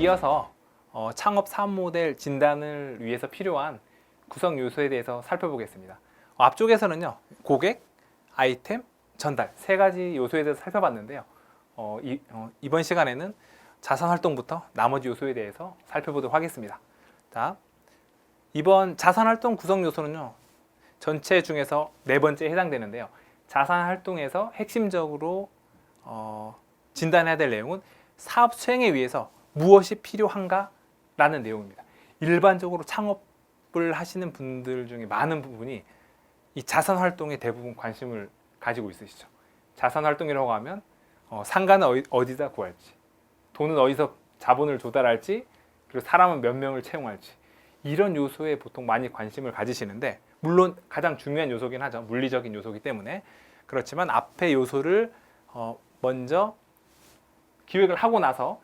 이어서 창업 사업 모델 진단을 위해서 필요한 구성 요소에 대해서 살펴보겠습니다. 앞쪽에서는요, 고객, 아이템, 전달 세 가지 요소에 대해서 살펴봤는데요. 이번 시간에는 자산 활동부터 나머지 요소에 대해서 살펴보도록 하겠습니다. 자, 이번 자산 활동 구성 요소는요, 전체 중에서 네 번째에 해당되는데요. 자산 활동에서 핵심적으로 진단해야 될 내용은 사업 수행에 위해서 무엇이 필요한가라는 내용입니다. 일반적으로 창업을 하시는 분들 중에 많은 부분이 이 자산 활동에 대부분 관심을 가지고 있으시죠. 자산 활동이라고 하면 상가는 어디다 구할지, 돈은 어디서 자본을 조달할지, 그리고 사람은 몇 명을 채용할지, 이런 요소에 보통 많이 관심을 가지시는데, 물론 가장 중요한 요소긴 하죠. 물리적인 요소이기 때문에. 그렇지만 앞의 요소를 먼저 기획을 하고 나서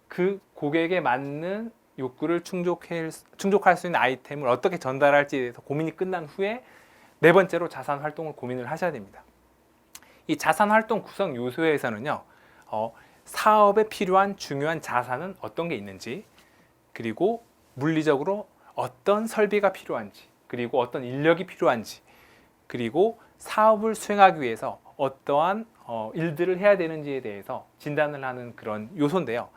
그 고객에 맞는 욕구를 충족할 수 있는 아이템을 어떻게 전달할지에 대해서 고민이 끝난 후에 네 번째로 자산 활동을 고민을 하셔야 됩니다. 이 자산 활동 구성 요소에서는요, 사업에 필요한 중요한 자산은 어떤 게 있는지, 그리고 물리적으로 어떤 설비가 필요한지, 그리고 어떤 인력이 필요한지, 그리고 사업을 수행하기 위해서 어떠한 일들을 해야 되는지에 대해서 진단을 하는 그런 요소인데요.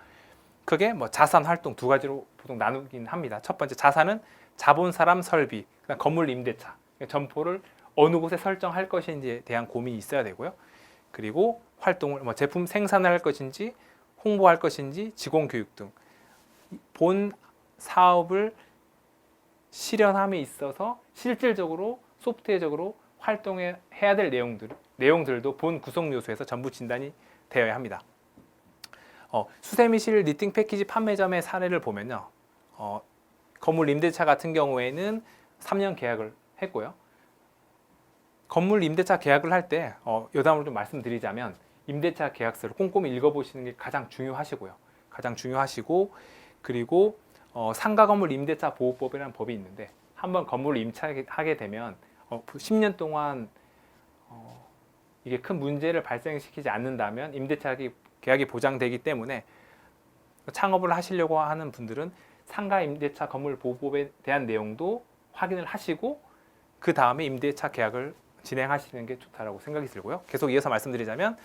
그게 자산 활동 두 가지로 보통 나누긴 합니다. 첫 번째, 자산은 자본, 사람, 설비, 그다음 건물, 임대차, 점포를 어느 곳에 설정할 것인지에 대한 고민이 있어야 되고요. 그리고 활동을 제품 생산을 할 것인지, 홍보할 것인지, 직원 교육 등 본 사업을 실현함에 있어서 실질적으로 소프트웨어적으로 활동해야 될 내용들도 본 구성 요소에서 전부 진단이 되어야 합니다. 수세미실 리팅 패키지 판매점의 사례를 보면요, 건물 임대차 같은 경우에는 3년 계약을 했고요. 건물 임대차 계약을 할 때 여담을 좀 말씀드리자면, 임대차 계약서를 꼼꼼히 읽어보시는 게 가장 중요하시고요. 그리고 상가 건물 임대차 보호법이라는 법이 있는데, 한번 건물을 임차하게 되면 10년 동안 이게 큰 문제를 발생시키지 않는다면 임대차 계약이 보장되기 때문에 창업을 하시려고 하는 분들은 상가 임대차 건물 보호법에 대한 내용도 확인을 하시고 그 다음에 임대차 계약을 진행하시는 게 좋다라고 생각이 들고요. 계속 이어서 말씀드리자면,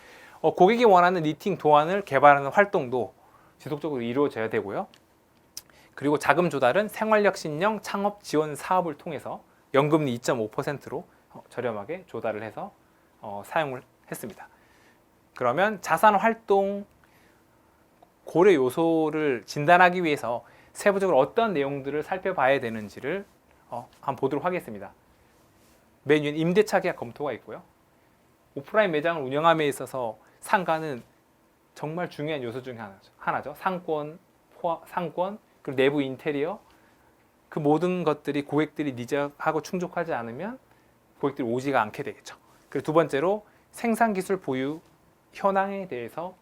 고객이 원하는 리팅 도안을 개발하는 활동도 지속적으로 이루어져야 되고요. 그리고 자금 조달은 생활혁신형 창업 지원 사업을 통해서 연금리 2.5%로 저렴하게 조달을 해서 사용을 했습니다. 그러면 자산 활동 고려 요소를 진단하기 위해서 세부적으로 어떤 내용들을 살펴봐야 되는지를 한번 보도록 하겠습니다. 맨 위에 임대차 계약 검토가 있고요. 오프라인 매장을 운영함에 있어서 상가는 정말 중요한 요소 중에 하나죠. 상권, 그리고 내부 인테리어, 그 모든 것들이 고객들이 니즈하고 충족하지 않으면 고객들이 오지가 않게 되겠죠. 그리고 두 번째로 생산기술 보유 현황에 대해서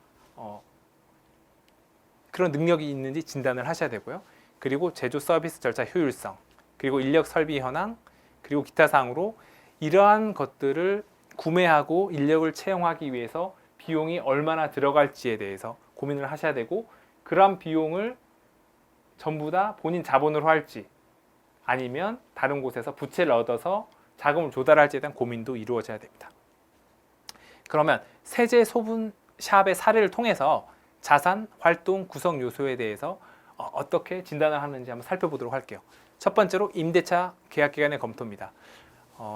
그런 능력이 있는지 진단을 하셔야 되고요. 그리고 제조 서비스 절차 효율성, 그리고 인력 설비 현황, 그리고 기타 사항으로 이러한 것들을 구매하고 인력을 채용하기 위해서 비용이 얼마나 들어갈지에 대해서 고민을 하셔야 되고, 그러한 비용을 전부 다 본인 자본으로 할지 아니면 다른 곳에서 부채를 얻어서 자금을 조달할지에 대한 고민도 이루어져야 됩니다. 그러면 세제 소분 샵의 사례를 통해서 자산 활동 구성 요소에 대해서 어떻게 진단을 하는지 한번 살펴보도록 할게요. 첫 번째로 임대차 계약 기간의 검토입니다.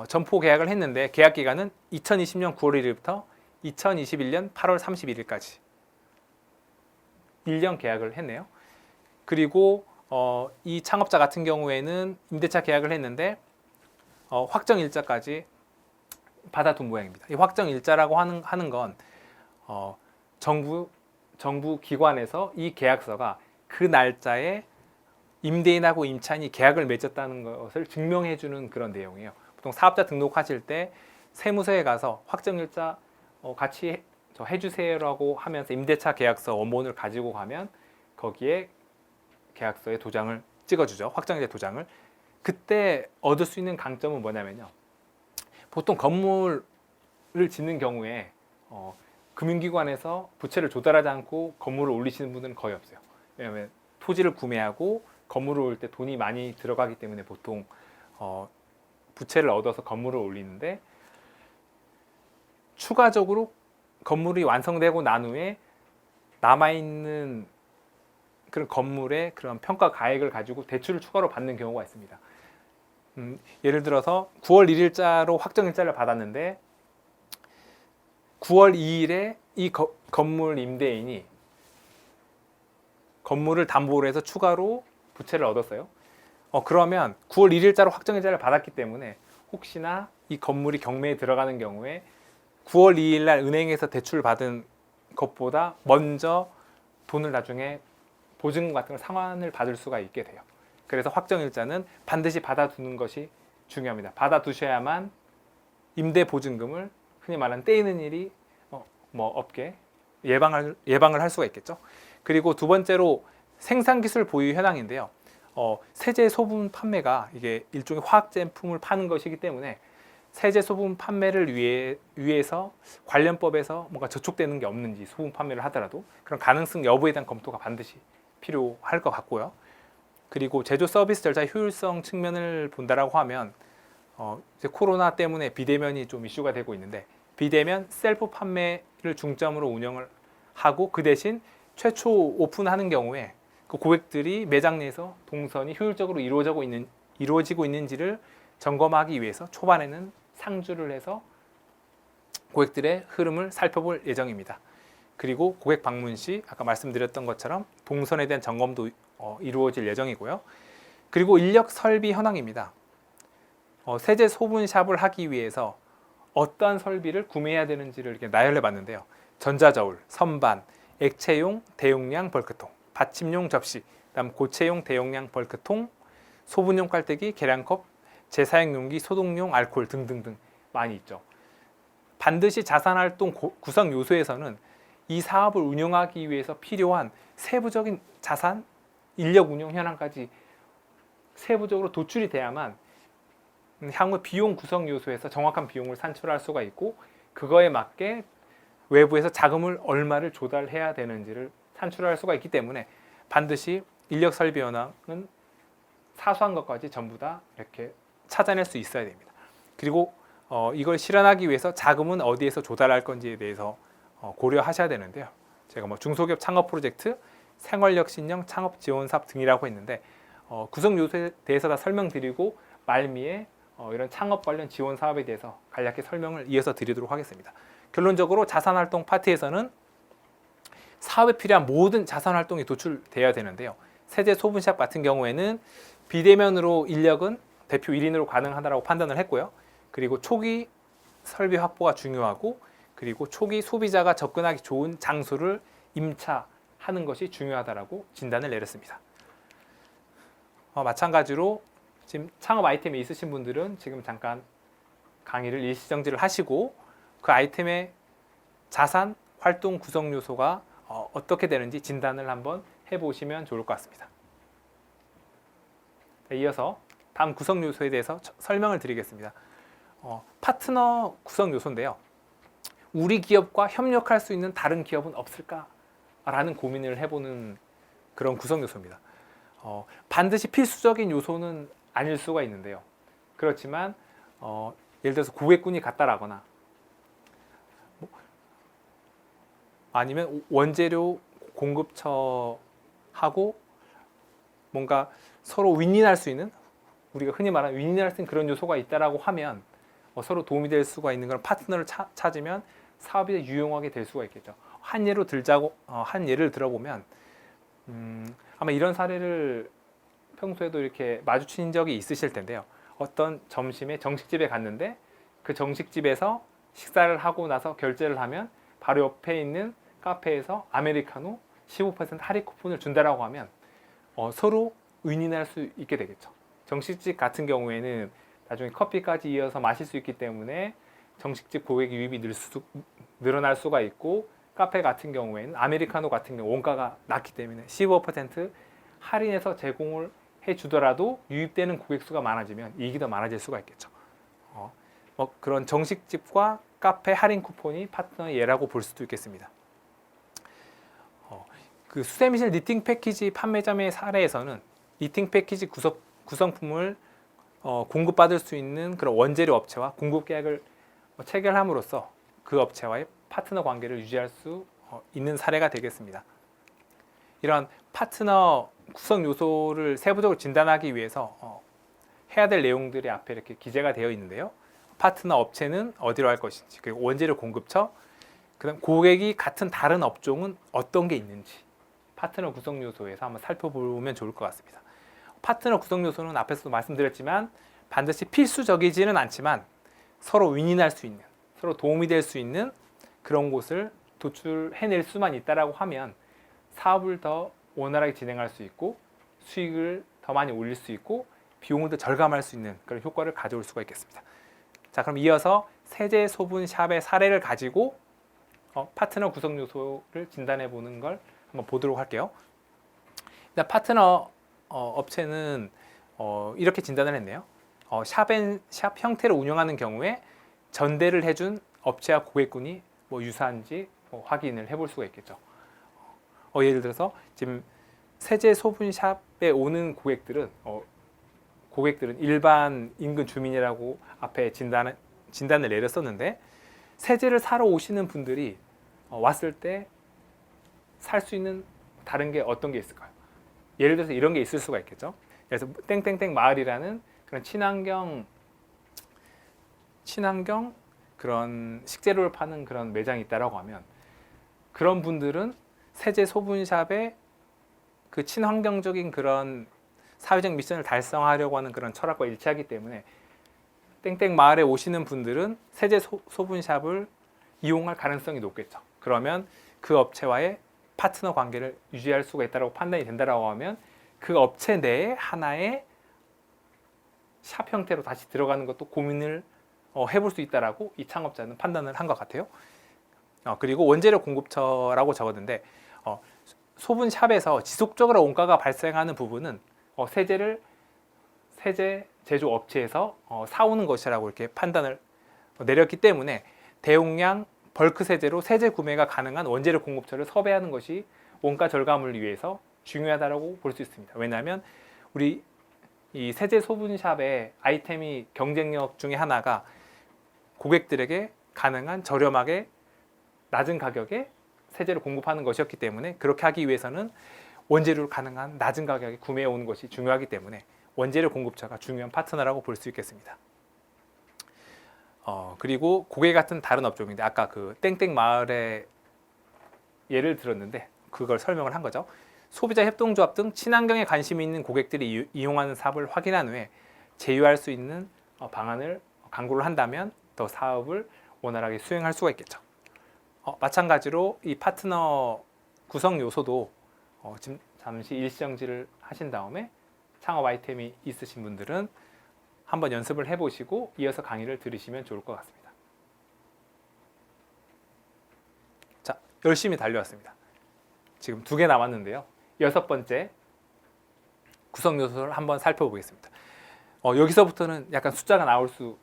점포 계약을 했는데 계약 기간은 2020년 9월 1일부터 2021년 8월 31일까지 1년 계약을 했네요. 그리고 이 창업자 같은 경우에는 임대차 계약을 했는데 확정 일자까지 받아둔 모양입니다. 이 확정 일자라고 하는 건 정부 기관에서 이 계약서가 그 날짜에 임대인하고 임차인이 계약을 맺었다는 것을 증명해주는 그런 내용이에요. 보통 사업자 등록하실 때 세무서에 가서 확정 일자 같이 해주세요라고 하면서 임대차 계약서 원본을 가지고 가면 거기에 계약서에 도장을 찍어주죠. 확정일자 도장을. 그때 얻을 수 있는 강점은 뭐냐면요, 보통 건물을 짓는 경우에 금융기관에서 부채를 조달하지 않고 건물을 올리시는 분들은 거의 없어요. 왜냐하면 토지를 구매하고 건물을 올 때 돈이 많이 들어가기 때문에 보통 부채를 얻어서 건물을 올리는데, 추가적으로 건물이 완성되고 난 후에 남아있는 그런 건물의 그런 평가 가액을 가지고 대출을 추가로 받는 경우가 있습니다. 예를 들어서 9월 1일자로 확정일자를 받았는데 9월 2일에 이 건물 임대인이 건물을 담보로 해서 추가로 부채를 얻었어요. 그러면 9월 1일자로 확정일자를 받았기 때문에 혹시나 이 건물이 경매에 들어가는 경우에 9월 2일 날 은행에서 대출을 받은 것보다 먼저 돈을 나중에 보증금 같은 걸 상환을 받을 수가 있게 돼요. 그래서 확정일자는 반드시 받아두는 것이 중요합니다. 받아두셔야만 임대 보증금을 흔히 말하는 떼이는 일이 없게 예방을 할 수가 있겠죠. 그리고 두 번째로 생산기술 보유 현황인데요. 세제 소분 판매가 이게 일종의 화학 제품을 파는 것이기 때문에 세제 소분 판매를 위해서 관련법에서 뭔가 저촉되는 게 없는지, 소분 판매를 하더라도 그런 가능성 여부에 대한 검토가 반드시 필요할 것 같고요. 그리고 제조 서비스 절차 효율성 측면을 본다라고 하면 이제 코로나 때문에 비대면이 좀 이슈가 되고 있는데, 비대면 셀프 판매를 중점으로 운영을 하고 그 대신 최초 오픈하는 경우에 그 고객들이 매장 내에서 동선이 효율적으로 이루어지고 있는지를 점검하기 위해서 초반에는 상주를 해서 고객들의 흐름을 살펴볼 예정입니다. 그리고 고객 방문 시 아까 말씀드렸던 것처럼 동선에 대한 점검도 이루어질 예정이고요. 그리고 인력 설비 현황입니다. 세제 소분샵을 하기 위해서 어떠한 설비를 구매해야 되는지를 이렇게 나열해 봤는데요. 전자저울, 선반, 액체용 대용량 벌크통, 받침용 접시, 그다음 고체용 대용량 벌크통, 소분용 깔때기, 계량컵, 재사용 용기, 소독용 알코올 등등등 많이 있죠. 반드시 자산활동 구성 요소에서는 이 사업을 운영하기 위해서 필요한 세부적인 자산, 인력 운영 현황까지 세부적으로 도출이 돼야만 향후 비용 구성 요소에서 정확한 비용을 산출할 수가 있고, 그거에 맞게 외부에서 자금을 얼마를 조달해야 되는지를 산출할 수가 있기 때문에 반드시 인력 설비 현황은 사소한 것까지 전부 다 이렇게 찾아낼 수 있어야 됩니다. 그리고 이걸 실현하기 위해서 자금은 어디에서 조달할 건지에 대해서 고려하셔야 되는데요. 제가 중소기업 창업 프로젝트, 생활력 신형 창업 지원 사업 등이라고 했는데 구성 요소에 대해서 다 설명드리고 말미에 이런 창업 관련 지원 사업에 대해서 간략히 설명을 이어서 드리도록 하겠습니다. 결론적으로 자산활동 파트에서는 사업에 필요한 모든 자산활동이 도출되어야 되는데요. 세제 소분샵 같은 경우에는 비대면으로 인력은 대표 1인으로 가능하다고 판단을 했고요. 그리고 초기 설비 확보가 중요하고, 그리고 초기 소비자가 접근하기 좋은 장소를 임차하는 것이 중요하다고 진단을 내렸습니다. 마찬가지로 지금 창업 아이템이 있으신 분들은 지금 잠깐 강의를 일시정지를 하시고 그 아이템의 자산 활동 구성 요소가 어떻게 되는지 진단을 한번 해보시면 좋을 것 같습니다. 이어서 다음 구성 요소에 대해서 설명을 드리겠습니다. 파트너 구성 요소인데요. 우리 기업과 협력할 수 있는 다른 기업은 없을까라는 고민을 해보는 그런 구성 요소입니다. 반드시 필수적인 요소는 아닐 수가 있는데요. 그렇지만 예를 들어서 고객군이 같다라거나 아니면 원재료 공급처하고 뭔가 서로 윈윈할 수 있는, 우리가 흔히 말하는 윈윈할 수 있는 그런 요소가 있다라고 하면 서로 도움이 될 수가 있는 그런 파트너를 찾으면 사업이 유용하게 될 수가 있겠죠. 한 예를 들어보면 아마 이런 사례를 평소에도 이렇게 마주친 적이 있으실 텐데요. 어떤 점심에 정식집에 갔는데 그 정식집에서 식사를 하고 나서 결제를 하면 바로 옆에 있는 카페에서 아메리카노 15% 할인 쿠폰을 준다라고 하면 서로 윈윈할 수 있게 되겠죠. 정식집 같은 경우에는 나중에 커피까지 이어서 마실 수 있기 때문에 정식집 고객 유입이 늘어날 수가 있고, 카페 같은 경우에는 아메리카노 같은 경우 원가가 낮기 때문에 15% 할인해서 제공을 해주더라도 유입되는 고객 수가 많아지면 이익이 더 많아질 수가 있겠죠. 그런 정식집과 카페 할인 쿠폰이 파트너의 예라고 볼 수도 있겠습니다. 그 수세미실 니팅 패키지 판매점의 사례에서는 니팅 패키지 구성품을 공급받을 수 있는 그런 원재료 업체와 공급 계약을 체결함으로써 그 업체와의 파트너 관계를 유지할 수 있는 사례가 되겠습니다. 이런 파트너 구성 요소를 세부적으로 진단하기 위해서 해야 될 내용들이 앞에 이렇게 기재가 되어 있는데요. 파트너 업체는 어디로 할 것인지, 그리고 원재료 공급처, 그다음 고객이 같은 다른 업종은 어떤 게 있는지 파트너 구성 요소에서 한번 살펴보면 좋을 것 같습니다. 파트너 구성 요소는 앞에서도 말씀드렸지만 반드시 필수적이지는 않지만 서로 윈윈할 수 있는, 서로 도움이 될 수 있는 그런 곳을 도출해낼 수만 있다라고 하면 사업을 더 원활하게 진행할 수 있고 수익을 더 많이 올릴 수 있고 비용을 더 절감할 수 있는 그런 효과를 가져올 수가 있겠습니다. 자, 그럼 이어서 세제 소분 샵의 사례를 가지고 파트너 구성 요소를 진단해 보는 걸 한번 보도록 할게요. 일단 파트너 업체는 이렇게 진단을 했네요. 샵 형태로 운영하는 경우에 전대를 해준 업체와 고객군이 뭐 유사한지 확인을 해볼 수가 있겠죠. 예를 들어서 지금 세제 소분샵에 오는 고객들은 일반 인근 주민이라고 앞에 진단을 내렸었는데 세제를 사러 오시는 분들이 왔을 때 살 수 있는 다른 게 어떤 게 있을까요? 예를 들어서 이런 게 있을 수가 있겠죠. 그래서 땡땡땡 마을이라는 그런 친환경 그런 식재료를 파는 그런 매장이 있다라고 하면 그런 분들은 세제 소분샵의 그 친환경적인 그런 사회적 미션을 달성하려고 하는 그런 철학과 일치하기 때문에 땡땡 마을에 오시는 분들은 세제 소분샵을 이용할 가능성이 높겠죠. 그러면 그 업체와의 파트너 관계를 유지할 수가 있다고 판단이 된다라고 하면 그 업체 내에 하나의 샵 형태로 다시 들어가는 것도 고민을 해볼 수 있다라고 이 창업자는 판단을 한 것 같아요. 그리고 원재료 공급처라고 적었는데 소분샵에서 지속적으로 원가가 발생하는 부분은 세제 제조 업체에서 사오는 것이라고 이렇게 판단을 내렸기 때문에 대용량 벌크 세제로 세제 구매가 가능한 원재료 공급처를 섭외하는 것이 원가 절감을 위해서 중요하다고 볼 수 있습니다. 왜냐하면 우리 이 세제 소분샵의 아이템이 경쟁력 중에 하나가 고객들에게 가능한 저렴하게 낮은 가격에 세제를 공급하는 것이었기 때문에 그렇게 하기 위해서는 원재료를 가능한 낮은 가격에 구매해 오는 것이 중요하기 때문에 원재료 공급처가 중요한 파트너라고 볼 수 있겠습니다. 그리고 고객 같은 다른 업종인데 아까 그 땡땡 마을의 예를 들었는데 그걸 설명을 한 거죠. 소비자 협동조합 등 친환경에 관심이 있는 고객들이 이용하는 사업을 확인한 후에 제휴할 수 있는 방안을 강구를 한다면 더 사업을 원활하게 수행할 수가 있겠죠. 마찬가지로 이 파트너 구성 요소도 지금 잠시 일시정지를 하신 다음에 창업 아이템이 있으신 분들은 한번 연습을 해보시고 이어서 강의를 들으시면 좋을 것 같습니다. 자, 열심히 달려왔습니다. 지금 2개 남았는데요. 6번째 구성 요소를 한번 살펴보겠습니다. 여기서부터는 약간 숫자가 나올 수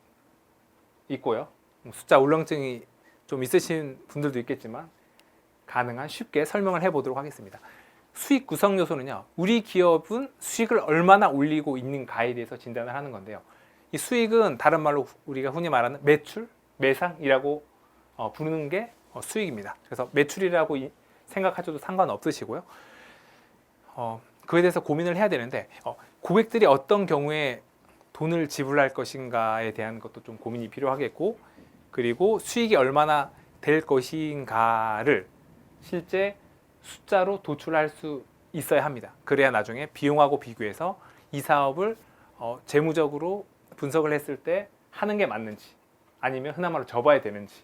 있고요. 숫자 울렁증이 좀 있으신 분들도 있겠지만 가능한 쉽게 설명을 해보도록 하겠습니다. 수익 구성 요소는요, 우리 기업은 수익을 얼마나 올리고 있는가에 대해서 진단을 하는 건데요. 이 수익은 다른 말로 우리가 흔히 말하는 매출, 매상이라고 부르는 게 수익입니다. 그래서 매출이라고 생각하셔도 상관없으시고요. 그에 대해서 고민을 해야 되는데 고객들이 어떤 경우에 돈을 지불할 것인가에 대한 것도 좀 고민이 필요하겠고, 그리고 수익이 얼마나 될 것인가를 실제 숫자로 도출할 수 있어야 합니다. 그래야 나중에 비용하고 비교해서 이 사업을 재무적으로 분석을 했을 때 하는 게 맞는지, 아니면 흔한 말로 접어야 되는지,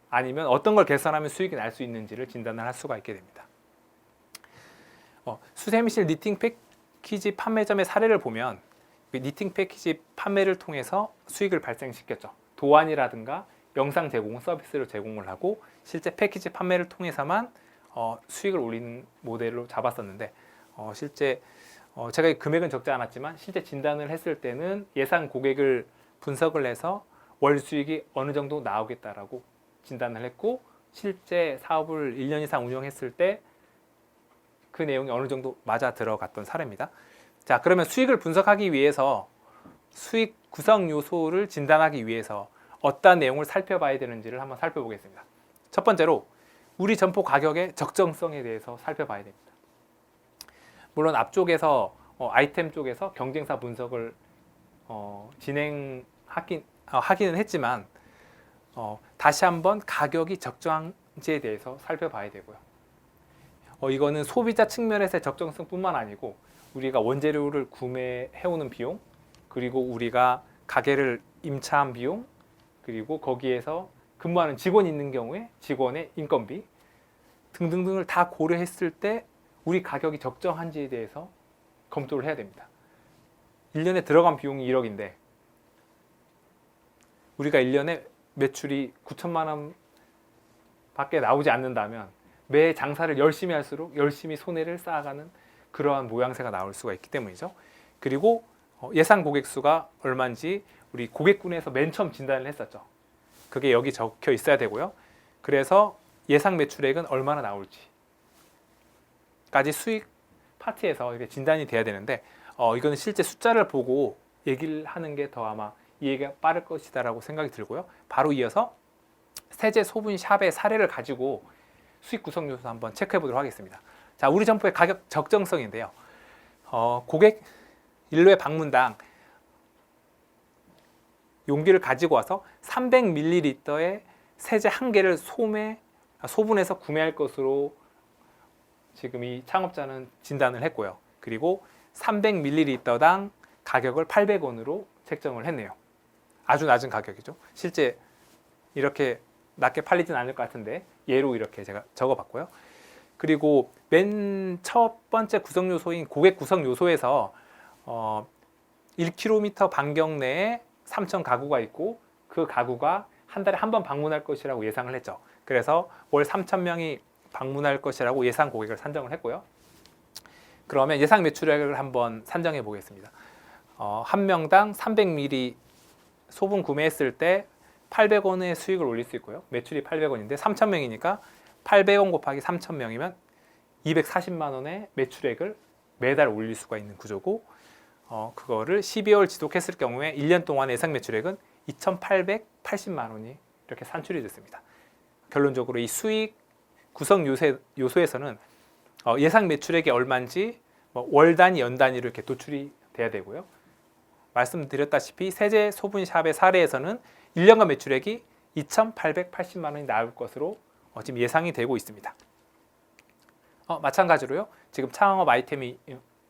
아니면 어떤 걸 개선하면 수익이 날 수 있는지를 진단을 할 수가 있게 됩니다. 수세미실 니팅 패키지 판매점의 사례를 보면 니팅 패키지 판매를 통해서 수익을 발생시켰죠. 도안이라든가 영상 제공 서비스를 제공을 하고 실제 패키지 판매를 통해서만 수익을 올리는 모델로 잡았었는데 실제 제가 금액은 적지 않았지만 실제 진단을 했을 때는 예상 고객을 분석을 해서 월 수익이 어느 정도 나오겠다라고 진단을 했고, 실제 사업을 1년 이상 운영했을 때 그 내용이 어느 정도 맞아 들어갔던 사례입니다. 자, 그러면 수익을 분석하기 위해서 수익 구성 요소를 진단하기 위해서 어떤 내용을 살펴봐야 되는지를 한번 살펴보겠습니다. 첫 번째로 우리 점포 가격의 적정성에 대해서 살펴봐야 됩니다. 물론 앞쪽에서 아이템 쪽에서 경쟁사 분석을 하기는 했지만 다시 한번 가격이 적정한지에 대해서 살펴봐야 되고요. 이거는 소비자 측면에서의 적정성뿐만 아니고 우리가 원재료를 구매해오는 비용, 그리고 우리가 가게를 임차한 비용, 그리고 거기에서 근무하는 직원이 있는 경우에 직원의 인건비 등등등을 다 고려했을 때 우리 가격이 적정한지에 대해서 검토를 해야 됩니다. 1년에 들어간 비용이 1억인데 우리가 1년에 매출이 9천만 원 밖에 나오지 않는다면 매 장사를 열심히 할수록 열심히 손해를 쌓아가는 그러한 모양새가 나올 수가 있기 때문이죠. 그리고 예상 고객 수가 얼마인지 우리 고객군에서 맨 처음 진단을 했었죠. 그게 여기 적혀 있어야 되고요. 그래서 예상 매출액은 얼마나 나올지까지 수익 파트에서 이렇게 진단이 돼야 되는데 이거는 실제 숫자를 보고 얘기를 하는 게 더 아마 이해가 빠를 것이다라고 생각이 들고요. 바로 이어서 세제 소분 샵의 사례를 가지고 수익 구성 요소 한번 체크해 보도록 하겠습니다. 자, 우리 점포의 가격 적정성인데요. 고객 일회 방문당 용기를 가지고 와서 300ml의 세제 한 개를 소분해서 구매할 것으로 지금 이 창업자는 진단을 했고요. 그리고 300ml당 가격을 800원으로 책정을 했네요. 아주 낮은 가격이죠. 실제 이렇게 낮게 팔리진 않을 것 같은데 예로 이렇게 제가 적어봤고요. 그리고 맨 첫 번째 구성 요소인 고객 구성 요소에서 1km 반경 내에 3,000 가구가 있고 그 가구가 한 달에 한 번 방문할 것이라고 예상을 했죠. 그래서 월 3,000명이 방문할 것이라고 예상 고객을 산정을 했고요. 그러면 예상 매출액을 한번 산정해 보겠습니다. 한 명당 300ml 소분 구매했을 때 800원의 수익을 올릴 수 있고요. 매출이 800원인데 3,000명이니까 800원 곱하기 3,000명이면 240만 원의 매출액을 매달 올릴 수가 있는 구조고 그거를 12개월 지속했을 경우에 1년 동안 예상 매출액은 2,880만 원이 이렇게 산출이 됐습니다. 결론적으로 이 수익 구성 요소에서는 예상 매출액이 얼마인지 월 단위, 연 단위로 이렇게 도출이 돼야 되고요. 말씀드렸다시피 세제 소분샵의 사례에서는 1년간 매출액이 2,880만 원이 나올 것으로 지금 예상이 되고 있습니다. 마찬가지로요. 지금 창업 아이템이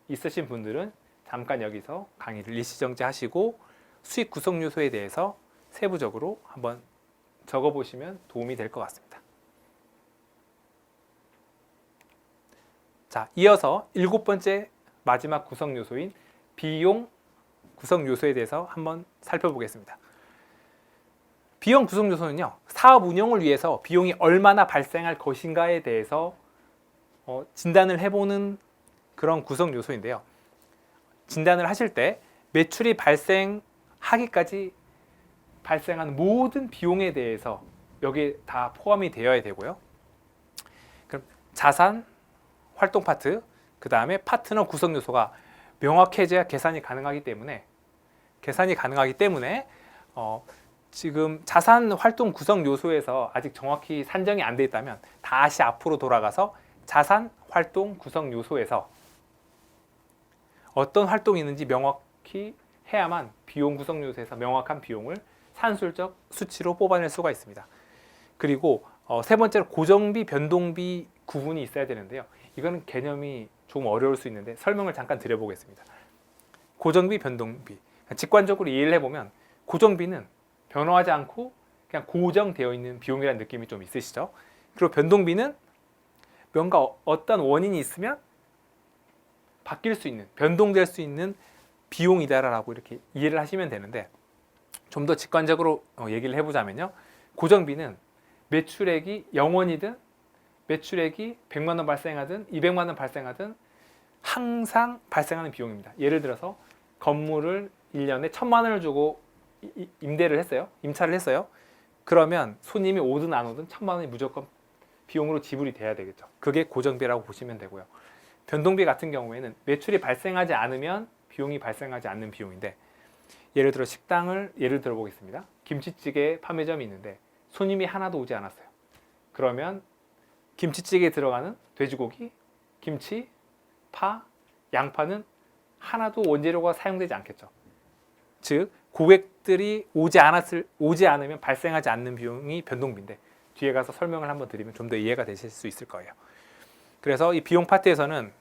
있으신 분들은 잠깐 여기서 강의를 일시정지하시고 수익 구성 요소에 대해서 세부적으로 한번 적어보시면 도움이 될 것 같습니다. 자, 이어서 7번째 마지막 구성 요소인 비용 구성 요소에 대해서 한번 살펴보겠습니다. 비용 구성 요소는요, 사업 운영을 위해서 비용이 얼마나 발생할 것인가에 대해서 진단을 해보는 그런 구성 요소인데요. 진단을 하실 때 매출이 발생하기까지 발생한 모든 비용에 대해서 여기에 다 포함이 되어야 되고요. 그럼 자산, 활동 파트, 그 다음에 파트너 구성 요소가 명확해져야 계산이 가능하기 때문에 지금 자산 활동 구성 요소에서 아직 정확히 산정이 안 돼 있다면 다시 앞으로 돌아가서 자산 활동 구성 요소에서 어떤 활동이 있는지 명확히 해야만 비용 구성 요소에서 명확한 비용을 산술적 수치로 뽑아낼 수가 있습니다. 그리고 세 번째로 고정비, 변동비 구분이 있어야 되는데요. 이거는 개념이 조금 어려울 수 있는데 설명을 잠깐 드려보겠습니다. 고정비, 변동비. 직관적으로 이해를 해보면 고정비는 변화하지 않고 그냥 고정되어 있는 비용이라는 느낌이 좀 있으시죠? 그리고 변동비는 뭔가 어떤 원인이 있으면 바뀔 수 있는, 변동될 수 있는 비용이다라고 이렇게 이해를 하시면 되는데 좀 더 직관적으로 얘기를 해보자면요. 고정비는 매출액이 0원이든 매출액이 100만 원 발생하든 200만 원 발생하든 항상 발생하는 비용입니다. 예를 들어서 건물을 1년에 1,000만 원을 주고 임대를 했어요. 임차를 했어요. 그러면 손님이 오든 안 오든 1,000만 원이 무조건 비용으로 지불이 돼야 되겠죠. 그게 고정비라고 보시면 되고요. 변동비 같은 경우에는 매출이 발생하지 않으면 비용이 발생하지 않는 비용인데, 예를 들어 식당을 예를 들어 보겠습니다. 김치찌개 판매점이 있는데 손님이 하나도 오지 않았어요. 그러면 김치찌개에 들어가는 돼지고기, 김치, 파, 양파는 하나도 원재료가 사용되지 않겠죠. 즉 고객들이 오지 않으면 발생하지 않는 비용이 변동비인데, 뒤에 가서 설명을 한번 드리면 좀 더 이해가 되실 수 있을 거예요. 그래서 이 비용 파트에서는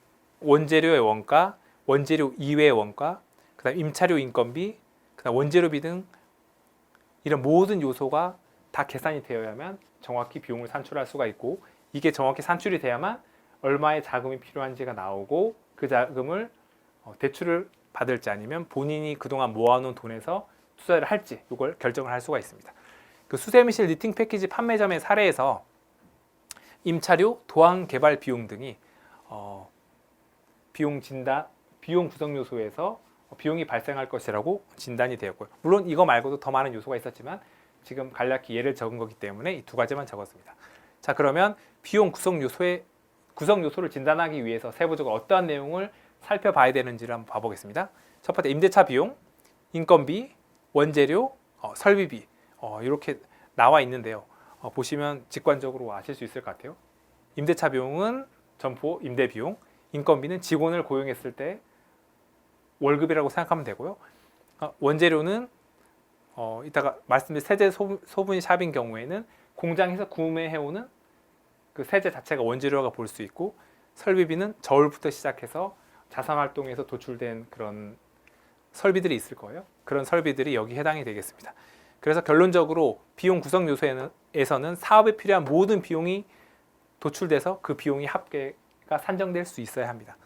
원재료의 원가, 원재료 이외의 원가, 그다음 임차료 인건비, 그다음 원재료비 등 이런 모든 요소가 다 계산이 되어야만 정확히 비용을 산출할 수가 있고, 이게 정확히 산출이 돼야만 얼마의 자금이 필요한지가 나오고, 그 자금을 대출을 받을지 아니면 본인이 그동안 모아놓은 돈에서 투자를 할지 이걸 결정을 할 수가 있습니다. 그 수세미실 니팅 패키지 판매점의 사례에서 임차료, 도안 개발 비용 등이 비용 진단, 비용 구성 요소에서 비용이 발생할 것이라고 진단이 되었고요. 물론 이거 말고도 더 많은 요소가 있었지만 지금 간략히 예를 적은 거기 때문에 이 두 가지만 적었습니다. 자, 그러면 비용 구성 요소를 진단하기 위해서 세부적으로 어떠한 내용을 살펴봐야 되는지를 한번 봐보겠습니다. 첫 번째, 임대차 비용, 인건비, 원재료, 설비비 이렇게 나와 있는데요. 보시면 직관적으로 아실 수 있을 것 같아요. 임대차 비용은 점포 임대 비용, 인건비는 직원을 고용했을 때 월급이라고 생각하면 되고요. 원재료는 이따가 말씀드린 세제 소분 샵인 경우에는 공장에서 구매해오는 그 세제 자체가 원재료가 볼 수 있고, 설비비는 저울부터 시작해서 자산활동에서 도출된 그런 설비들이 있을 거예요. 그런 설비들이 여기 해당이 되겠습니다. 그래서 결론적으로 비용 구성 요소에서는 사업에 필요한 모든 비용이 도출돼서 그 비용이 합계가 산정될 수 있어야 합니다.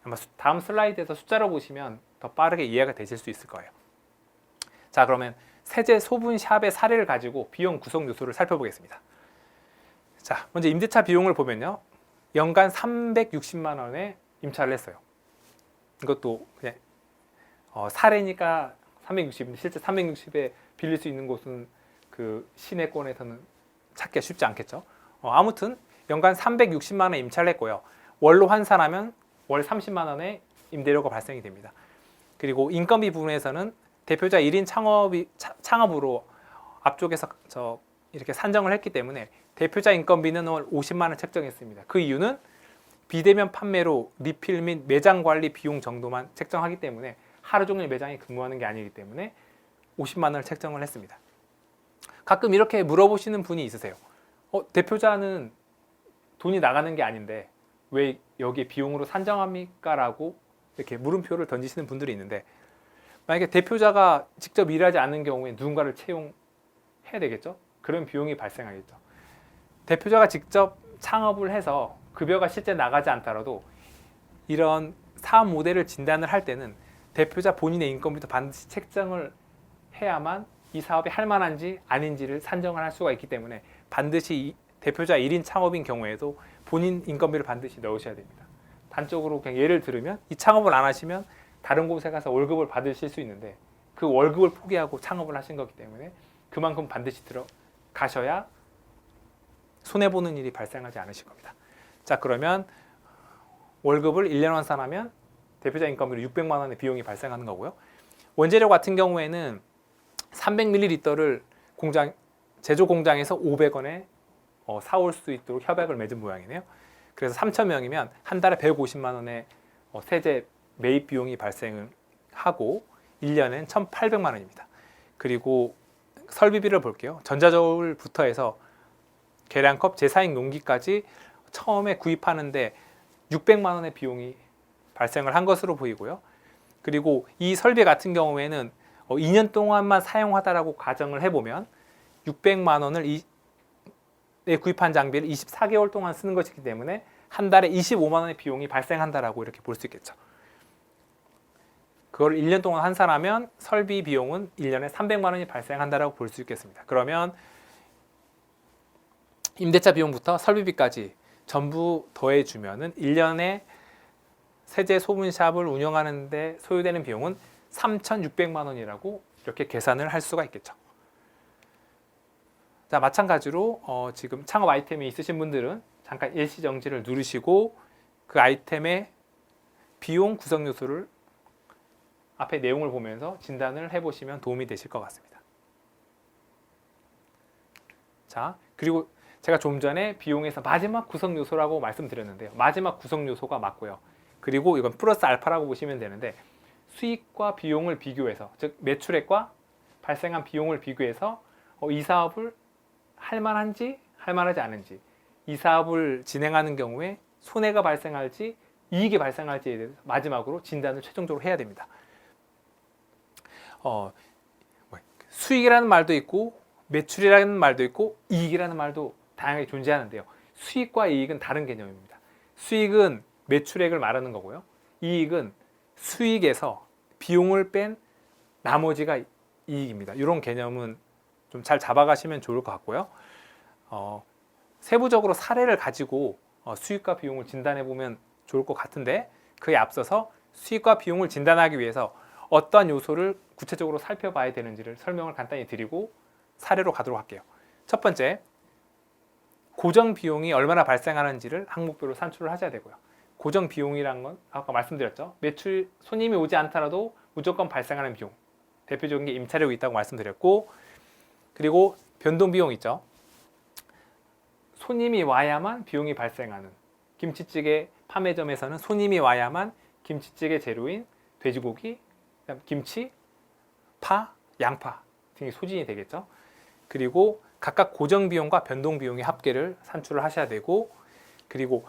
아마 다음 슬라이드에서 숫자로 보시면 더 빠르게 이해가 되실 수 있을 거예요. 자, 그러면 세제 소분샵의 사례를 가지고 비용 구성 요소를 살펴보겠습니다. 자, 먼저 임대차 비용을 보면요, 연간 360만 원에 임차를 했어요. 이것도 그냥 사례니까 360인데 실제 360에 빌릴 수 있는 곳은 그 시내권에서는 찾기가 쉽지 않겠죠. 아무튼 연간 360만 원 임차를 했고요. 월로 환산하면 월 30만 원의 임대료가 발생이 됩니다. 그리고 인건비 부분에서는 대표자 1인 창업으로 앞쪽에서 이렇게 산정을 했기 때문에 대표자 인건비는 월 50만 원 책정했습니다. 그 이유는 비대면 판매로 리필 및 매장 관리 비용 정도만 책정하기 때문에 하루 종일 매장에 근무하는 게 아니기 때문에 50만 원을 책정을 했습니다. 가끔 이렇게 물어보시는 분이 있으세요. 대표자는 돈이 나가는 게 아닌데 왜 여기에 비용으로 산정합니까? 라고 이렇게 물음표를 던지시는 분들이 있는데, 만약에 대표자가 직접 일하지 않는 경우에 누군가를 채용해야 되겠죠? 그런 비용이 발생하겠죠. 대표자가 직접 창업을 해서 급여가 실제 나가지 않더라도 이런 사업 모델을 진단을 할 때는 대표자 본인의 인건비도 반드시 책정을 해야만 이 사업이 할 만한지 아닌지를 산정을 할 수가 있기 때문에 반드시 대표자 1인 창업인 경우에도 본인 인건비를 반드시 넣으셔야 됩니다. 단적으로 그냥 예를 들으면 이 창업을 안 하시면 다른 곳에 가서 월급을 받으실 수 있는데 그 월급을 포기하고 창업을 하신 거기 때문에 그만큼 반드시 들어가셔야 손해보는 일이 발생하지 않으실 겁니다. 자, 그러면 월급을 1년 환산하면 대표자 인건비로 600만 원의 비용이 발생하는 거고요. 원재료 같은 경우에는 300ml를 제조 공장에서 500원에 사올 수 있도록 협약을 맺은 모양이네요. 그래서 3,000명이면 한 달에 150만 원의 세제 매입 비용이 발생을 하고 1년엔 1,800만 원입니다. 그리고 설비비를 볼게요. 전자저울부터 해서 계량컵, 재사용 용기까지 처음에 구입하는데 600만 원의 비용이 발생을 한 것으로 보이고요. 그리고 이 설비 같은 경우에는 2년 동안만 사용하다라고 가정을 해보면 600만 원을 구입한 장비를 24개월 동안 쓰는 것이기 때문에 한 달에 25만 원의 비용이 발생한다라고 이렇게 볼 수 있겠죠. 그걸 1년 동안 환산하면 설비 비용은 1년에 300만 원이 발생한다라고 볼 수 있겠습니다. 그러면 임대차 비용부터 설비비까지 전부 더해주면은 1년에 세제 소분샵을 운영하는 데 소요되는 비용은 3,600만 원이라고 이렇게 계산을 할 수가 있겠죠. 자, 마찬가지로 지금 창업 아이템이 있으신 분들은 잠깐 일시정지를 누르시고 그 아이템의 비용 구성 요소를 앞에 내용을 보면서 진단을 해보시면 도움이 되실 것 같습니다. 자, 그리고 제가 좀 전에 비용에서 마지막 구성 요소라고 말씀드렸는데요. 마지막 구성 요소가 맞고요. 그리고 이건 플러스 알파라고 보시면 되는데 수익과 비용을 비교해서, 즉 매출액과 발생한 비용을 비교해서 이 사업을 할 만한지 할 만하지 않은지, 이 사업을 진행하는 경우에 손해가 발생할지 이익이 발생할지에 대해서 마지막으로 진단을 최종적으로 해야 됩니다. 수익이라는 말도 있고 매출이라는 말도 있고 이익이라는 말도 다양하게 존재하는데요. 수익과 이익은 다른 개념입니다. 수익은 매출액을 말하는 거고요. 이익은 수익에서 비용을 뺀 나머지가 이익입니다. 이런 개념은 좀 잘 잡아가시면 좋을 것 같고요. 세부적으로 사례를 가지고 수익과 비용을 진단해 보면 좋을 것 같은데, 그에 앞서서 수익과 비용을 진단하기 위해서 어떠한 요소를 구체적으로 살펴봐야 되는지를 설명을 간단히 드리고 사례로 가도록 할게요. 첫 번째, 고정 비용이 얼마나 발생하는지를 항목별로 산출을 하셔야 되고요. 고정 비용이란 건 아까 말씀드렸죠. 매출, 손님이 오지 않더라도 무조건 발생하는 비용. 대표적인 게 임차료가 있다고 말씀드렸고, 그리고 변동 비용 있죠. 손님이 와야만 비용이 발생하는, 김치찌개 판매점에서는 손님이 와야만 김치찌개 재료인 돼지고기, 김치, 파, 양파 등이 소진이 되겠죠. 그리고 각각 고정 비용과 변동 비용의 합계를 산출을 하셔야 되고, 그리고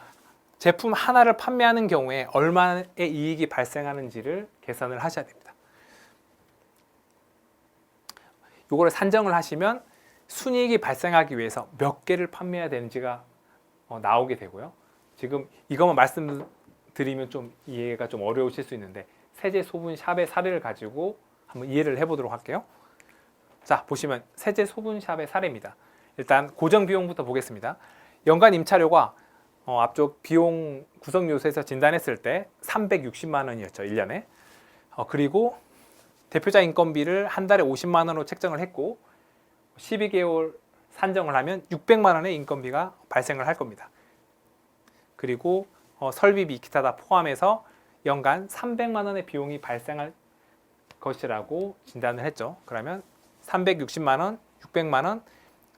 제품 하나를 판매하는 경우에 얼마의 이익이 발생하는지를 계산을 하셔야 됩니다. 이거를 산정을 하시면 순이익이 발생하기 위해서 몇 개를 판매해야 되는지가 나오게 되고요. 지금 이것만 말씀드리면 좀 이해가 좀 어려우실 수 있는데 세제 소분 샵의 사례를 가지고 한번 이해를 해보도록 할게요. 자, 보시면 세제 소분 샵의 사례입니다. 일단 고정 비용부터 보겠습니다. 연간 임차료가 앞쪽 비용 구성 요소에서 진단했을 때 360만 원이었죠. 1년에. 그리고 대표자 인건비를 한 달에 50만 원으로 책정을 했고 12개월 산정을 하면 600만 원의 인건비가 발생을 할 겁니다. 그리고 설비비 기타 다 포함해서 연간 300만 원의 비용이 발생할 것이라고 진단을 했죠. 그러면 360만 원, 600만 원,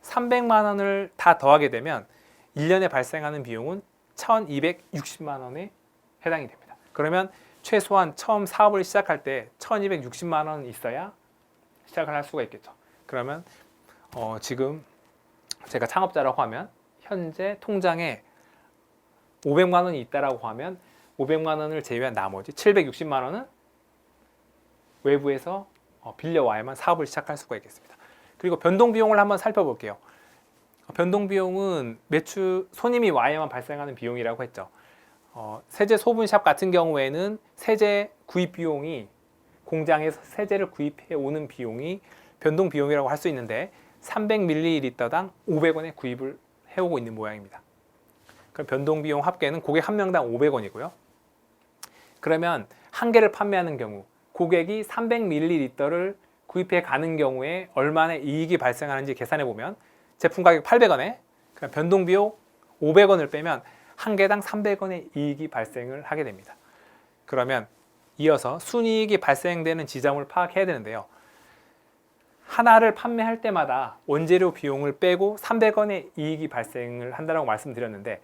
300만 원을 다 더하게 되면 1년에 발생하는 비용은 1260만 원에 해당이 됩니다. 그러면 최소한 처음 사업을 시작할 때 1260만 원 있어야 시작을 할 수가 있겠죠. 그러면 지금 제가 창업자라고 하면 현재 통장에 500만 원이 있다라고 하면 500만 원을 제외한 나머지 760만 원은 외부에서 빌려와야만 사업을 시작할 수가 있겠습니다. 그리고 변동 비용을 한번 살펴볼게요. 변동 비용은 매출, 손님이 와야만 발생하는 비용이라고 했죠. 세제 소분샵 같은 경우에는 세제 구입 비용이, 공장에서 세제를 구입해 오는 비용이 변동 비용이라고 할 수 있는데 300ml당 500원에 구입을 해오고 있는 모양입니다. 그럼 변동 비용 합계는 고객 한 명당 500원이고요. 그러면 한 개를 판매하는 경우 고객이 300ml를 구입해 가는 경우에 얼마나 이익이 발생하는지 계산해 보면 제품 가격 800원에 변동 비용 500원을 빼면 한 개당 300원의 이익이 발생을 하게 됩니다. 그러면 이어서 순이익이 발생되는 지점을 파악해야 되는데요. 하나를 판매할 때마다 원재료 비용을 빼고 300원의 이익이 발생을 한다고 말씀드렸는데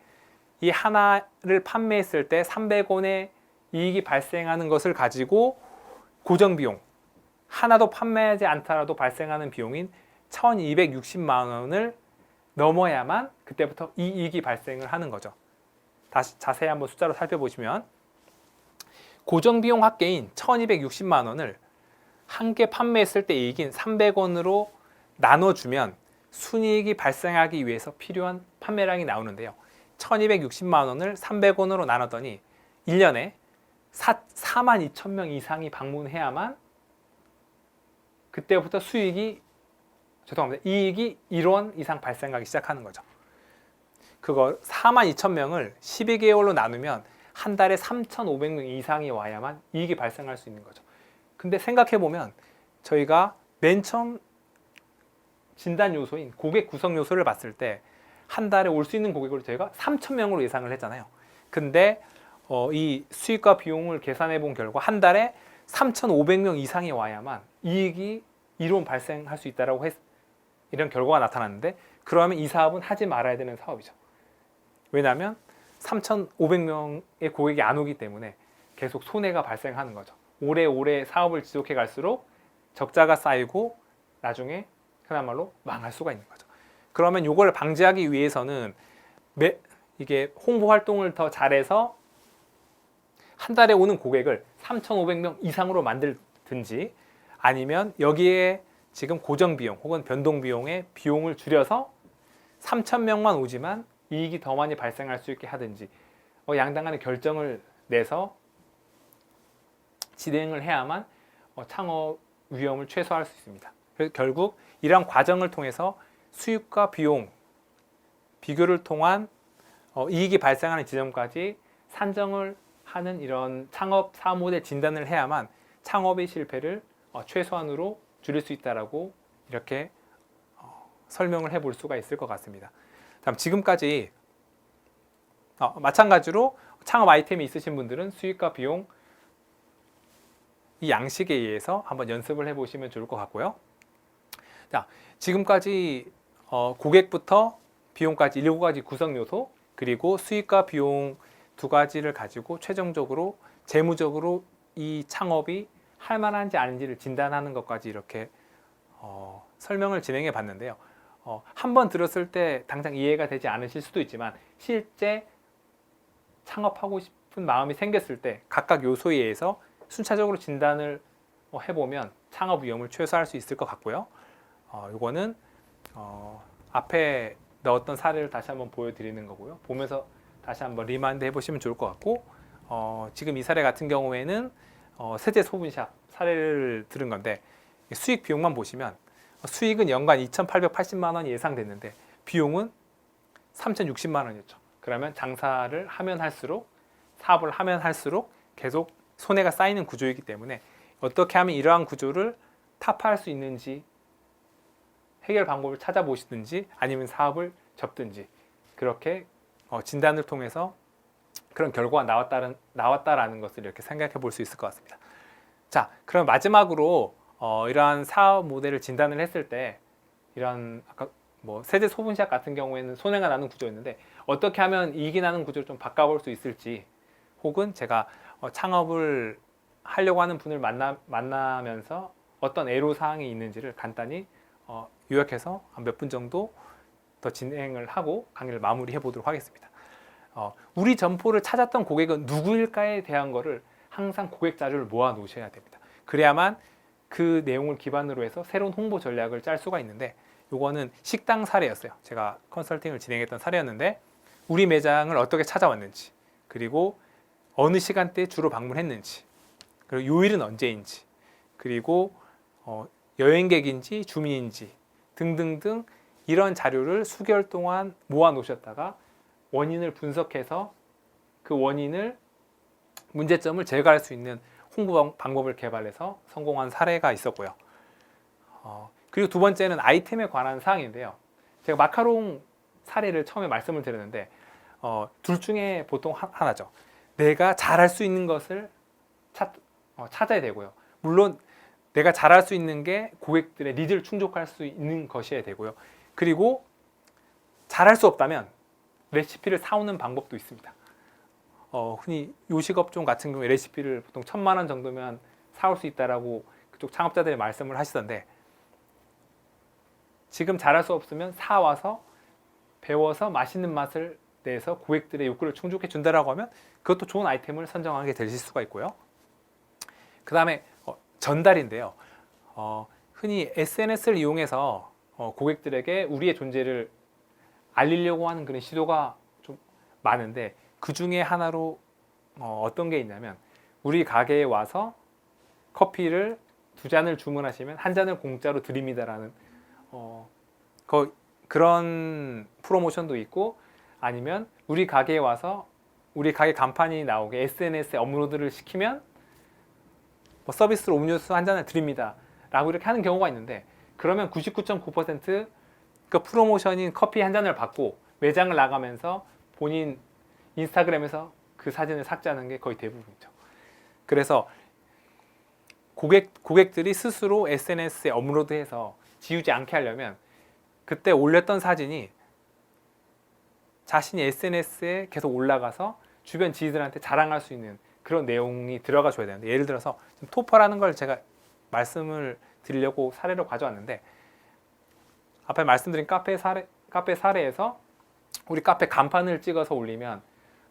이 하나를 판매했을 때 300원의 이익이 발생하는 것을 가지고 고정 비용, 하나도 판매하지 않더라도 발생하는 비용인 1260만 원을 넘어야만 그때부터 이 이익이 발생을 하는 거죠. 다시 자세히 한번 숫자로 살펴보시면 고정 비용 합계인 1260만 원을 한 개 판매했을 때 이익인 300원으로 나눠주면 순이익이 발생하기 위해서 필요한 판매량이 나오는데요. 1260만 원을 300원으로 나눴더니 1년에 42,000명 이상이 방문해야만 그때부터 이익이 1원 이상 발생하기 시작하는 거죠. 그거 42,000명을 12개월로 나누면 한 달에 3,500명 이상이 와야만 이익이 발생할 수 있는 거죠. 근데 생각해보면 저희가 맨 처음 진단 요소인 고객 구성 요소를 봤을 때 한 달에 올 수 있는 고객으로 저희가 3,000명으로 예상을 했잖아요. 근데 이 수익과 비용을 계산해 본 결과 한 달에 3,500명 이상이 와야만 이익이 이론 발생할 수 있다라고 이런 결과가 나타났는데, 그러면 이 사업은 하지 말아야 되는 사업이죠. 왜냐하면 3,500명의 고객이 안 오기 때문에 계속 손해가 발생하는 거죠. 오래오래 사업을 지속해 갈수록 적자가 쌓이고 나중에 흔한 말로 망할 수가 있는 거죠. 그러면 이걸 방지하기 위해서는 이게 홍보 활동을 더 잘해서 한 달에 오는 고객을 3,500명 이상으로 만들든지, 아니면 여기에 지금 고정 비용 혹은 변동 비용의 비용을 줄여서 3,000명만 오지만 이익이 더 많이 발생할 수 있게 하든지, 양당간의 결정을 내서 진행을 해야만 창업 위험을 최소화할 수 있습니다. 그래서 결국 이러한 과정을 통해서 수익과 비용 비교를 통한 이익이 발생하는 지점까지 산정을 하는 이런 창업 사업 모델 진단을 해야만 창업의 실패를 최소한으로 줄일 수 있다라고 이렇게 설명을 해볼 수가 있을 것 같습니다. 다음 지금까지 마찬가지로 창업 아이템이 있으신 분들은 수익과 비용 이 양식에 의해서 한번 연습을 해보시면 좋을 것 같고요. 자, 지금까지 고객부터 비용까지 7가지 구성 요소, 그리고 수익과 비용 2가지를 가지고 최종적으로 재무적으로 이 창업이 할 만한지 아닌지를 진단하는 것까지 이렇게 설명을 진행해 봤는데요. 한번 들었을 때 당장 이해가 되지 않으실 수도 있지만, 실제 창업하고 싶은 마음이 생겼을 때 각각 요소에 의해서 순차적으로 진단을 해보면 창업 위험을 최소화할 수 있을 것 같고요. 이거는 앞에 넣었던 사례를 다시 한번 보여드리는 거고요. 보면서 다시 한번 리마인드 해보시면 좋을 것 같고, 지금 이 사례 같은 경우에는 세제 소분샵 사례를 들은 건데, 수익 비용만 보시면 수익은 연간 2,880만 원이 예상됐는데 비용은 3,060만 원이었죠. 그러면 장사를 하면 할수록, 사업을 하면 할수록 계속 손해가 쌓이는 구조이기 때문에 어떻게 하면 이러한 구조를 타파할 수 있는지 해결 방법을 찾아보시든지 아니면 사업을 접든지, 그렇게 진단을 통해서 그런 결과가 나왔다라는 것을 이렇게 생각해 볼 수 있을 것 같습니다. 자, 그럼 마지막으로 이러한 사업 모델을 진단을 했을 때, 이런 아까 세제 소분샵 같은 경우에는 손해가 나는 구조였는데 어떻게 하면 이익이 나는 구조를 좀 바꿔볼 수 있을지, 혹은 제가 창업을 하려고 하는 분을 만나면서 어떤 애로사항이 있는지를 간단히 요약해서 한 몇 분 정도 더 진행을 하고 강의를 마무리해 보도록 하겠습니다. 우리 점포를 찾았던 고객은 누구일까에 대한 거를 항상 고객 자료를 모아 놓으셔야 됩니다. 그래야만 그 내용을 기반으로 해서 새로운 홍보 전략을 짤 수가 있는데, 요거는 식당 사례였어요. 제가 컨설팅을 진행했던 사례였는데, 우리 매장을 어떻게 찾아왔는지, 그리고 어느 시간대에 주로 방문했는지, 그리고 요일은 언제인지, 그리고 여행객인지 주민인지 등등등 이런 자료를 수개월 동안 모아 놓으셨다가 원인을 분석해서 그 원인을, 문제점을 제거할 수 있는 홍보 방법을 개발해서 성공한 사례가 있었고요. 그리고 두 번째는 아이템에 관한 사항인데요. 제가 마카롱 사례를 처음에 말씀을 드렸는데 둘 중에 보통 하나죠. 내가 잘할 수 있는 것을 찾아야 되고요. 물론 내가 잘할 수 있는 게 고객들의 니즈를 충족할 수 있는 것이어야 되고요. 그리고 잘할 수 없다면 레시피를 사오는 방법도 있습니다. 흔히 요식업종 같은 경우에 레시피를 보통 1,000만 원 정도면 사올 수 있다라고 그쪽 창업자들이 말씀을 하시던데, 지금 잘할 수 없으면 사와서 배워서 맛있는 맛을 내서 고객들의 욕구를 충족해 준다라고 하면 그것도 좋은 아이템을 선정하게 되실 수가 있고요. 그 다음에 전달인데요. 흔히 SNS를 이용해서 고객들에게 우리의 존재를 알리려고 하는 그런 시도가 좀 많은데, 그 중에 하나로 어떤 게 있냐면, 우리 가게에 와서 커피를 2잔을 주문하시면 1잔을 공짜로 드립니다라는 그런 프로모션도 있고, 아니면 우리 가게에 와서 우리 가게 간판이 나오게 SNS에 업로드를 시키면 서비스로 음료수 1잔을 드립니다 라고 이렇게 하는 경우가 있는데, 그러면 99.9% 그 프로모션인 커피 1잔을 받고 매장을 나가면서 본인 인스타그램에서 그 사진을 삭제하는 게 거의 대부분이죠. 그래서 고객들이 스스로 SNS에 업로드해서 지우지 않게 하려면 그때 올렸던 사진이 자신이 SNS에 계속 올라가서 주변 지인들한테 자랑할 수 있는 그런 내용이 들어가 줘야 되는데, 예를 들어서 토퍼라는 걸 제가 말씀을 드리려고 사례로 가져왔는데, 앞에 말씀드린 카페 사례에서 우리 카페 간판을 찍어서 올리면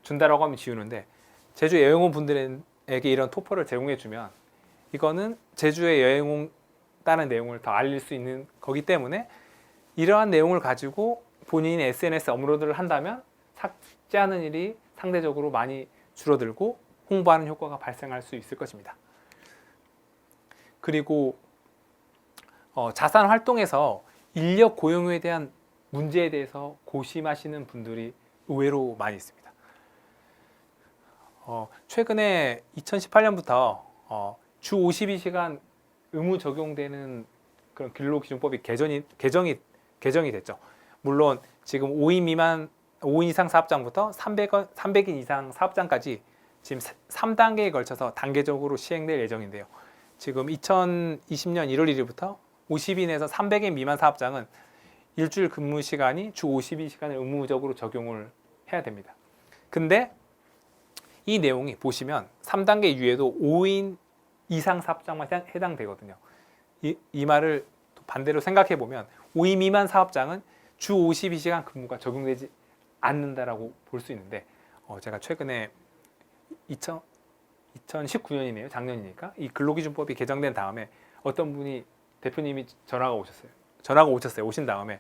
준다라고 하면 지우는데, 제주 여행 온 분들에게 이런 토퍼를 제공해 주면 이거는 제주에 여행 온다는 내용을 더 알릴 수 있는 거기 때문에 이러한 내용을 가지고 본인이 SNS 업로드를 한다면 삭제하는 일이 상대적으로 많이 줄어들고 홍보하는 효과가 발생할 수 있을 것입니다. 그리고 자산 활동에서 인력 고용에 대한 문제에 대해서 고심하시는 분들이 의외로 많이 있습니다. 최근에 2018년부터 주 52시간 의무 적용되는 그런 근로기준법이 개정이 됐죠. 물론 지금 5인 이상 사업장부터 300인 이상 사업장까지 지금 3단계에 걸쳐서 단계적으로 시행될 예정인데요. 지금 2020년 1월 1일부터 50인에서 300인 미만 사업장은 일주일 근무 시간이 주 52시간을 의무적으로 적용을 해야 됩니다. 근데 이 내용이 보시면 3단계 이후에도 5인 이상 사업장만 해당되거든요. 이 말을 반대로 생각해 보면 5인 미만 사업장은 주 52시간 근무가 적용되지 않는다라고 볼 수 있는데, 제가 최근에 2019년이네요. 작년이니까 이 근로기준법이 개정된 다음에 어떤 분이 대표님이 전화가 오셨어요. 오신 다음에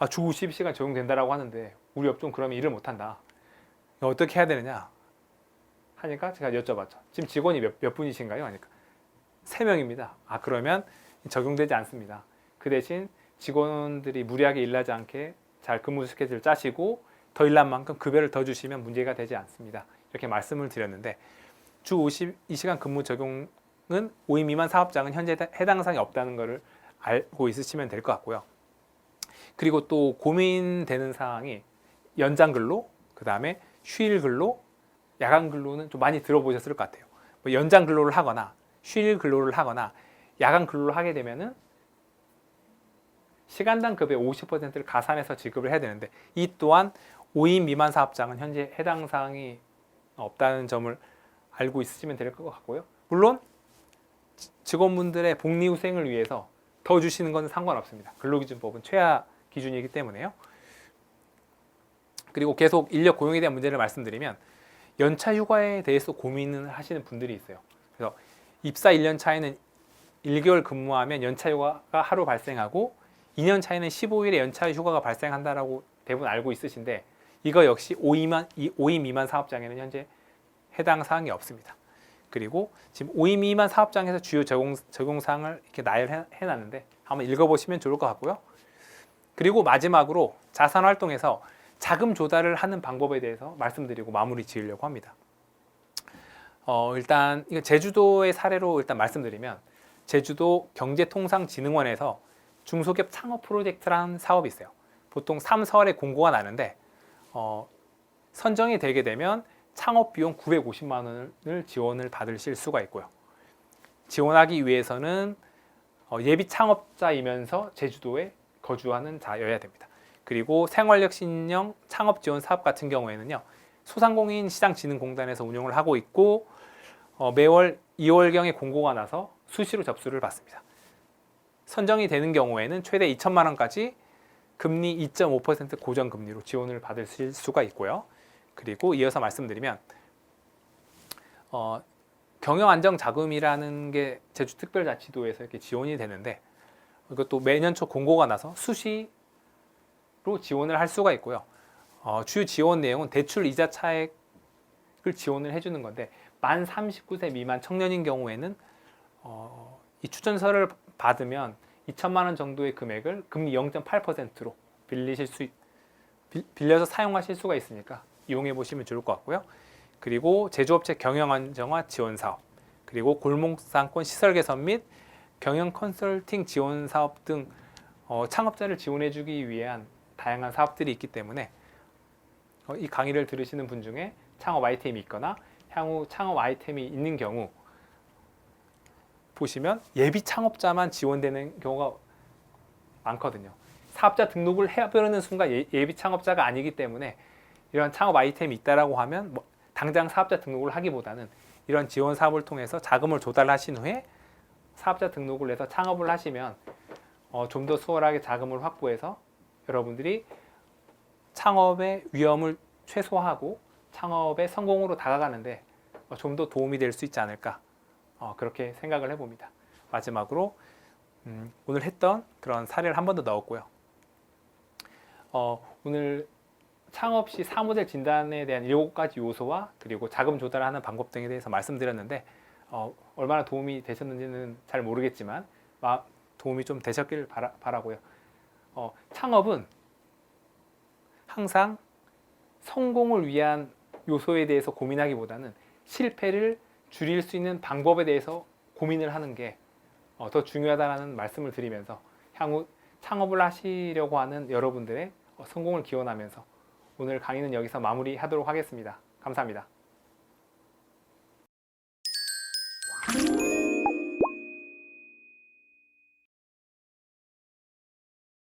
주 52시간 적용된다라고 하는데 우리 업종 그러면 일을 못한다. 어떻게 해야 되느냐 하니까 제가 여쭤봤죠. 지금 직원이 몇 분이신가요? 하니까 3명입니다. 그러면 적용되지 않습니다. 그 대신 직원들이 무리하게 일하지 않게 잘 근무 스케줄을 짜시고 더 일한 만큼 급여를 더 주시면 문제가 되지 않습니다. 이렇게 말씀을 드렸는데, 주 52시간 근무 적용은 5인 미만 사업장은 현재 해당 사항이 없다는 것을 알고 있으시면 될 것 같고요. 그리고 또 고민되는 사항이 연장 근로, 그 다음에 휴일 근로, 야간 근로는 좀 많이 들어보셨을 것 같아요. 연장 근로를 하거나 휴일 근로를 하거나 야간 근로를 하게 되면은 시간당 급의 50%를 가산해서 지급을 해야 되는데, 이 또한 5인 미만 사업장은 현재 해당 사항이 없다는 점을 알고 있으시면 될 것 같고요. 물론 직원분들의 복리후생을 위해서 더 주시는 것은 상관없습니다. 근로기준법은 최하 기준이기 때문에요. 그리고 계속 인력 고용에 대한 문제를 말씀드리면, 연차 휴가에 대해서 고민을 하시는 분들이 있어요. 그래서 입사 1년 차에는 1개월 근무하면 연차 휴가가 하루 발생하고 2년 차에는 15일의 연차 휴가가 발생한다라고 대부분 알고 있으신데, 이거 역시 5인 미만 사업장에는 현재 해당 사항이 없습니다. 그리고 지금 5인 미만 사업장에서 주요 적용 사항을 이렇게 나열해 놨는데 한번 읽어보시면 좋을 것 같고요. 그리고 마지막으로 자산 활동에서 자금 조달을 하는 방법에 대해서 말씀드리고 마무리 지으려고 합니다. 일단 이거 제주도의 사례로 일단 말씀드리면, 제주도 경제통상진흥원에서 중소기업 창업 프로젝트라는 사업이 있어요. 보통 3, 4월에 공고가 나는데 선정이 되게 되면 창업 비용 950만 원을 지원을 받으실 수가 있고요. 지원하기 위해서는 예비 창업자이면서 제주도에 거주하는 자여야 됩니다. 그리고 생활혁신형 창업 지원 사업 같은 경우에는요, 소상공인 시장진흥공단에서 운영을 하고 있고 매월 2월경에 공고가 나서 수시로 접수를 받습니다. 선정이 되는 경우에는 최대 2천만 원까지 금리 2.5% 고정금리로 지원을 받으실 수가 있고요. 그리고 이어서 말씀드리면 경영안정자금이라는 게 제주특별자치도에서 이렇게 지원이 되는데, 이것도 매년 초 공고가 나서 수시로 지원을 할 수가 있고요. 주요 지원 내용은 대출 이자 차액을 지원을 해주는 건데, 만 39세 미만 청년인 경우에는 이 추천서를 받으면 2천만 원 정도의 금액을 금리 0.8%로 빌려서 사용하실 수가 있으니까 이용해 보시면 좋을 것 같고요. 그리고 제조업체 경영 안정화 지원 사업, 그리고 골목상권 시설 개선 및 경영 컨설팅 지원 사업 등 창업자를 지원해 주기 위한 다양한 사업들이 있기 때문에 이 강의를 들으시는 분 중에 창업 아이템이 있거나 향후 창업 아이템이 있는 경우 보시면 예비 창업자만 지원되는 경우가 많거든요. 사업자 등록을 해버리는 순간 예비 창업자가 아니기 때문에 이런 창업 아이템이 있다라고 하면 뭐 당장 사업자 등록을 하기보다는 이런 지원 사업을 통해서 자금을 조달하신 후에 사업자 등록을 해서 창업을 하시면 좀 더 수월하게 자금을 확보해서 여러분들이 창업의 위험을 최소화하고 창업의 성공으로 다가가는데 좀 더 도움이 될 수 있지 않을까 그렇게 생각을 해봅니다. 마지막으로 오늘 했던 그런 사례를 한 번 더 넣었고요. 오늘 창업 시 4모델 진단에 대한 7가지 요소와 그리고 자금 조달하는 방법 등에 대해서 말씀드렸는데 얼마나 도움이 되셨는지는 잘 모르겠지만 도움이 좀 되셨길 바라고요. 창업은 항상 성공을 위한 요소에 대해서 고민하기보다는 실패를 줄일 수 있는 방법에 대해서 고민을 하는 게 더 중요하다는 말씀을 드리면서 향후 창업을 하시려고 하는 여러분들의 성공을 기원하면서 오늘 강의는 여기서 마무리하도록 하겠습니다. 감사합니다.